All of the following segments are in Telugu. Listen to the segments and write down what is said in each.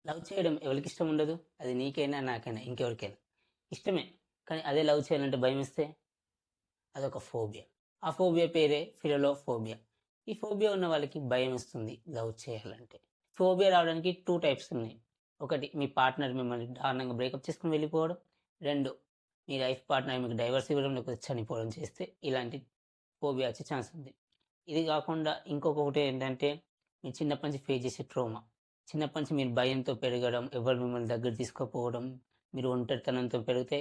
లవ్ చేయడం ఎవరికి ఇష్టం ఉండదు? అది నీకైనా, నాకైనా, ఇంకెవరికైనా. ఇష్టమే. కానీ అదే లవ్ చేయాలంటే భయమేస్తే అదొక ఫోబియా. ఆ ఫోబియా పేరే ఫిలలోఫోబియా. ఈ ఫోబియా ఉన్న వాళ్ళకి భయమేస్తుంది లవ్ చేయాలంటే. ఫోబియా రావడానికి 2 టైప్స్ ఉన్నాయి. ఒకటి మీ పార్ట్నర్ మిమ్మల్ని దారుణంగా బ్రేకప్ చేసుకొని వెళ్ళిపోవడం. 2 మీ లైఫ్ పార్ట్నర్ మీకు డైవర్స్ ఇవ్వడం, లేకపోతే చనిపోవడం చేస్తే ఇలాంటి ఫోబియా వచ్చే ఛాన్స్ ఉంది. ఇది కాకుండా ఇంకొకటి ఏంటంటే, మీరు చిన్నప్పటి నుంచి ఫేస్ చేసే ట్రోమా. చిన్నప్పటి నుంచి మీరు భయంతో పెరగడం, ఎవరు మిమ్మల్ని దగ్గర తీసుకోకపోవడం, మీరు ఒంటరితనంతో పెరిగితే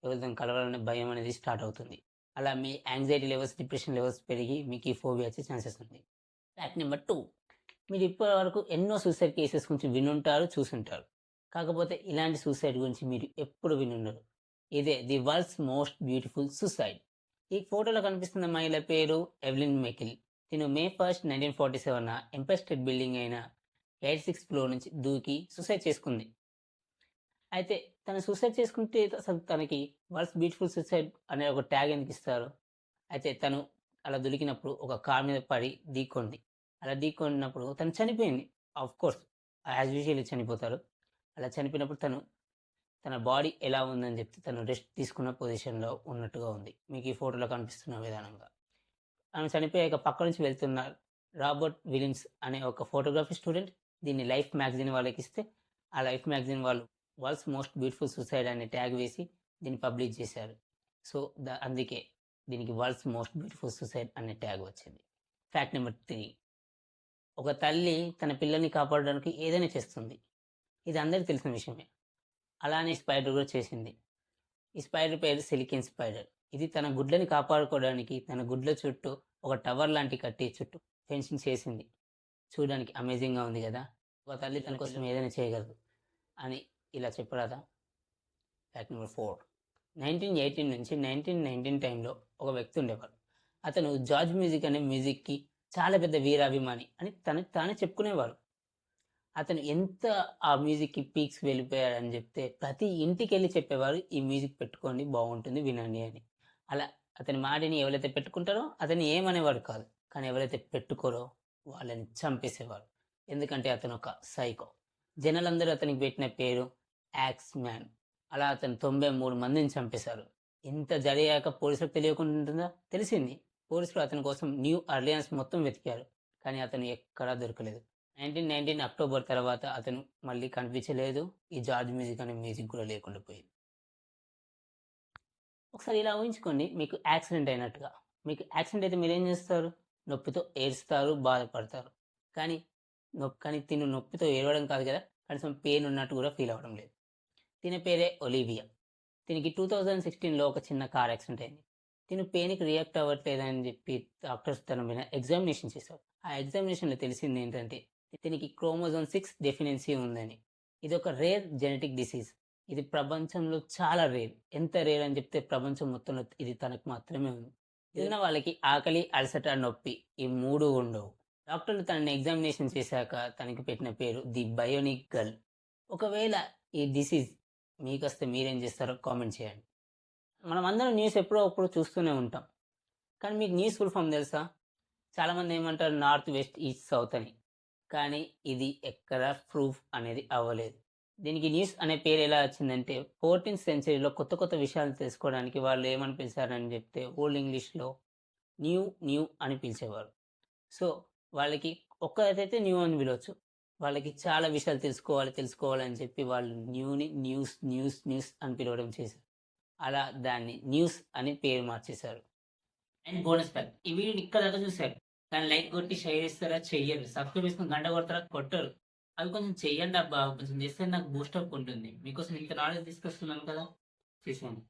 ఎవరితోని కలవాలనే భయం అనేది స్టార్ట్ అవుతుంది. అలా మీ యాంగ్జైటీ లెవెల్స్, డిప్రెషన్ లెవెల్స్ పెరిగి మీకు ఈ ఫోబియా వచ్చే ఛాన్సెస్ ఉంది. ఫ్యాక్ట్ నెంబర్ 2, మీరు ఇప్పటి వరకు ఎన్నో సూసైడ్ కేసెస్ గురించి వినుంటారు, చూసుంటారు. కాకపోతే ఇలాంటి సూసైడ్ గురించి మీరు ఎప్పుడు వినుండరు. ఇదే the world's most beautiful suicide. ఈ ఫోటోలో కనిపిస్తున్న మహిళ పేరు ఎవెలిన్ మెకిల్. తిను మే 1, 1947 ఎంపైర్ స్టేట్ బిల్డింగ్ అయిన 86th ఫ్లోర్ నుంచి దూకి సూసైడ్ చేసుకుంది. అయితే తను సూసైడ్ చేసుకుంటే అసలు తనకి వరల్డ్స్ బ్యూటిఫుల్ సూసైడ్ అనే ఒక ట్యాగ్ ఎందుకు ఇస్తారు? అయితే తను అలా దొరికినప్పుడు ఒక కార్ మీద పడి ఢీకొంది. అలా ఢీకొన్నప్పుడు తను చనిపోయింది. ఆఫ్‌కోర్స్ యాస్ యూజువల్లీ చనిపోతారు. అలా చనిపోయినప్పుడు తన బాడీ ఎలా ఉందని చెప్తే తను రెస్ట్ తీసుకున్న పొజిషన్‌లో ఉన్నట్టుగా ఉంది. మీకు ఈ ఫోటోలో కనిపిస్తున్న విధానంగా. ఆమె చనిపోయాక పక్క నుంచి వెళ్తున్న రాబర్ట్ విలియమ్స్ అనే ఒక ఫోటోగ్రఫీ స్టూడెంట్ దీన్ని లైఫ్ మ్యాగజైన్ వాళ్ళకిస్తే, ఆ లైఫ్ మ్యాగజైన్ వాళ్ళు వరల్డ్స్ మోస్ట్ బ్యూటిఫుల్ సూసైడ్ అనే ట్యాగ్ వేసి దీన్ని పబ్లిష్ చేశారు. సో, అందుకే దీనికి వరల్డ్స్ మోస్ట్ బ్యూటిఫుల్ సూసైడ్ అనే ట్యాగ్ వచ్చింది. ఫ్యాక్ట్ నెంబర్ 3, ఒక తల్లి తన పిల్లల్ని కాపాడడానికి ఏదైనా చేస్తుంది. ఇది అందరికీ తెలిసిన విషయమే. అలానే స్పైడర్ కూడా చేసింది. ఈ స్పైడర్ పేరు సిలికిన్ స్పైడర్. ఇది తన గుడ్లని కాపాడుకోవడానికి తన గుడ్ల చుట్టూ ఒక టవర్ లాంటి కట్టి చుట్టూ ఫెన్సింగ్ చేసింది. చూడడానికి అమేజింగ్‌గా ఉంది గదా! ఒక తల్లి తన కోసం ఏదైనా చేయగలదు అని ఇలా చెప్పరాదా? ఫ్యాక్ట్ నెంబర్ 4, 1918 నుంచి 1919 టైంలో ఒక వ్యక్తి ఉండేవాడు. అతను జార్జ్ మ్యూజిక్ అనే మ్యూజిక్‌కి చాలా పెద్ద వీరాభిమాని అని తనకి తానే చెప్పుకునేవాడు. అతను ఎంత ఆ మ్యూజిక్‌కి పీక్స్‌కి వెళ్ళిపోయాడని జెప్తే, ప్రతి ఇంటికెళ్ళి చెప్పేవారు, "ఈ మ్యూజిక్ పెట్టుకోండి బావుంటుంది వినండి" అని. అలా అతని మాటని ఎవరైతే పెట్టుకుంటారో అతన్ని ఏమనేవాడు కాదు. కానీ ఎవరైతే పెట్టుకోరో వాళ్ళని చంపేసేవారు. ఎందుకంటే అతను ఒక సైకో. జనాలందరూ అతనికి పెట్టిన పేరు యాక్స్ మ్యాన్. అలా అతను 93 మందిని చంపేశారు. ఇంత జరిగాక పోలీసులకు తెలియకుండా ఉంటుందా? తెలిసింది. పోలీసులు అతని కోసం న్యూ ఆర్లియన్స్ మొత్తం వెతికారు. కానీ అతను ఎక్కడా దొరకలేదు. 1919 అక్టోబర్ తర్వాత అతను మళ్ళీ కనిపించలేదు. ఈ జార్జ్ మ్యూజిక్ అనే మ్యూజిక్ కూడా లేకుండా పోయింది. ఒకసారి ఇలా ఊహించుకోండి, మీకు యాక్సిడెంట్ అయినట్టుగా. మీకు యాక్సిడెంట్ అయితే మీరేం చేస్తారు? నొప్పితో ఏడుస్తారు, బాధపడతారు. కానీ కానీ తిను నొప్పితో ఏడవడం కాదు కదా! కనీసం పెయిన్ ఉన్నట్టు కూడా ఫీల్ అవ్వడం లేదు. తిన పేరే ఒలివియా. తినికి 2016లో ఒక చిన్న కార్ యాక్సిడెంట్ అయింది. తిను పెయిన్‌కి రియాక్ట్ అవ్వట్లేదని చెప్పి డాక్టర్స్ తన మీద ఎగ్జామినేషన్ చేశారు. ఆ ఎగ్జామినేషన్‌లో తెలిసిందేంటంటే ఇతనికి క్రోమోజోమ్ 6 డెఫిషియన్సీ ఉందని. ఇదొక రేర్ జెనెటిక్ డిసీజ్. ఇది ప్రపంచంలో చాలా రేర్. ఎంత రేర్ అని చెప్తే ప్రపంచం మొత్తంలో ఇది తనకు మాత్రమే ఉంది. ఉన్న వాళ్ళకి ఆకలి, అలసట, నొప్పి ఈ 3 ఉండవు. డాక్టర్లు తనని ఎగ్జామినేషన్ చేశాక తనకి పెట్టిన పేరు ది బయోనిక్ గర్ల్. ఒకవేళ ఈ డిసీజ్ మీకొస్తే మీరేం చేస్తారో కామెంట్ చేయండి. మనమందరం న్యూస్ ఎప్పుడో అప్పుడు చూస్తూనే ఉంటాం. కానీ మీకు న్యూస్ ఫుల్ ఫార్మ్ తెలుసా? చాలామంది ఏమంటారు నార్త్, వెస్ట్, ఈస్ట్, సౌత్ అని. కానీ ఇది ఎక్కడ ప్రూఫ్ అనేది అవ్వలేదు. దీనికి న్యూస్ అనే పేరు ఎలా వచ్చిందంటే 14th సెంచరీలో కొత్త కొత్త విషయాలు తెలుసుకోవడానికి వాళ్ళు ఏమని పిలిచారని చెప్తే ఓల్డ్ ఇంగ్లీష్‌లో న్యూ అని పిలిచేవారు. సో, వాళ్ళకి ఒక్కటైతే న్యూ అని పిలవచ్చు. వాళ్ళకి చాలా విషయాలు తెలుసుకోవాలని చెప్పి వాళ్ళు న్యూస్ అని పిలవడం చేశారు. అలా దాన్ని న్యూస్ అని పేరు మార్చేశారు. అండ్ బోనస్ ఫ్యాక్ట్, ఈ వీడియోని ఇక్కడ దాకా చూసారు. కానీ లైక్ కొట్టి షేర్ చేస్తారా? చెయ్యరు. సబ్స్క్రైబ్ చేసుకొని గంట కొడతారా? కొట్టరు. అవి కొంచెం చెయ్యండబ్బా! కొంచెం చేస్తే నాకు బూస్టప్ ఉంటుంది. మీకోసం ఇంత నాలెడ్జ్ తీసుకొస్తున్నాను కదా! చేసేయండి.